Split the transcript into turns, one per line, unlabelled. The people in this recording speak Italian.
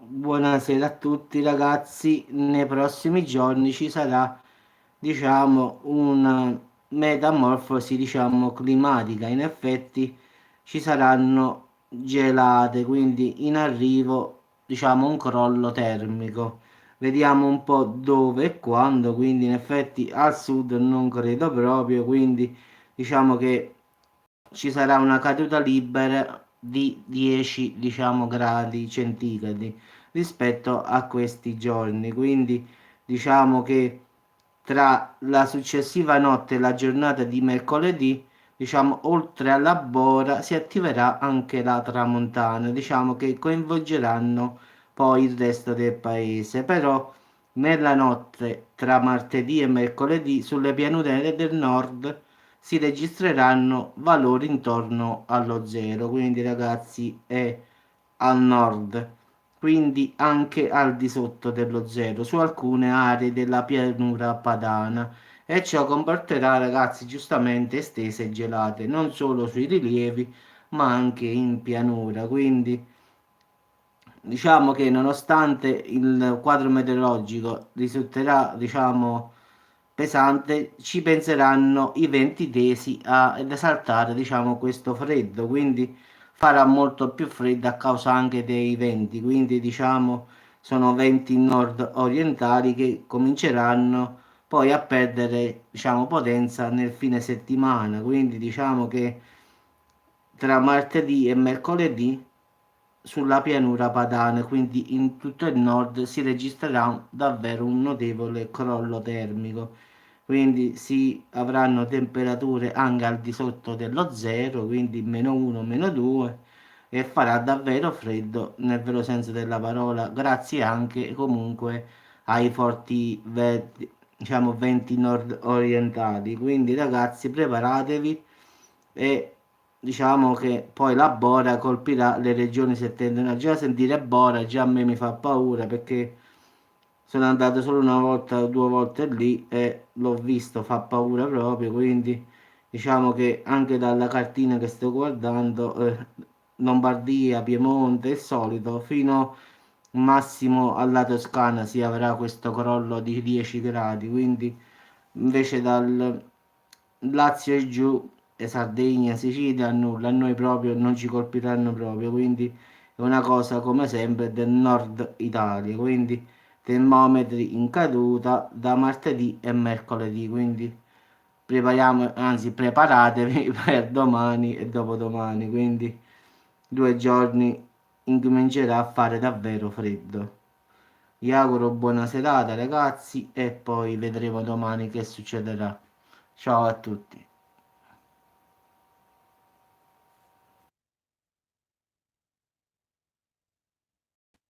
Buonasera a tutti ragazzi, nei prossimi giorni ci sarà, diciamo, una metamorfosi, diciamo, climatica. In effetti ci saranno gelate, quindi in arrivo, diciamo, un crollo termico. Vediamo un po' dove e quando, quindi in effetti al sud non credo proprio, quindi diciamo che ci sarà una caduta libera di 10, diciamo, gradi centigradi rispetto a questi giorni. Quindi diciamo che tra la successiva notte e la giornata di mercoledì, diciamo, oltre alla bora si attiverà anche la tramontana, diciamo che coinvolgeranno poi il resto del paese. Però nella notte tra martedì e mercoledì sulle pianure del nord si registreranno valori intorno allo zero, quindi ragazzi è al nord, quindi anche al di sotto dello zero su alcune aree della pianura padana e ciò comporterà ragazzi giustamente estese gelate non solo sui rilievi ma anche in pianura, quindi diciamo che nonostante il quadro meteorologico risulterà, diciamo, pesante, ci penseranno i venti tesi ad esaltare, diciamo, questo freddo, quindi farà molto più freddo a causa anche dei venti, quindi diciamo sono venti nord orientali che cominceranno poi a perdere, diciamo, potenza nel fine settimana, quindi diciamo che tra martedì e mercoledì sulla pianura padana, quindi in tutto il nord, si registrerà davvero un notevole crollo termico. Quindi si avranno temperature anche al di sotto dello zero, quindi meno 1, meno 2, e farà davvero freddo nel vero senso della parola, grazie anche comunque ai forti diciamo, venti nord-orientali. Quindi ragazzi, preparatevi e diciamo che poi la Bora colpirà le regioni settentrionali. Già sentire Bora già a me mi fa paura perché sono andato solo una volta o due volte lì e l'ho visto, fa paura proprio, quindi diciamo che anche dalla cartina che sto guardando, Lombardia, Piemonte, il solito, fino massimo alla Toscana si avrà questo crollo di 10 gradi, quindi invece dal Lazio e giù, e Sardegna, Sicilia, nulla, a noi proprio non ci colpiranno proprio, quindi è una cosa come sempre del nord Italia, quindi termometri in caduta da martedì e mercoledì, quindi prepariamo, anzi preparatevi per domani e dopodomani, quindi 2 giorni incomincerà a fare davvero freddo. Vi auguro buona serata ragazzi e poi vedremo domani che succederà. Ciao a tutti.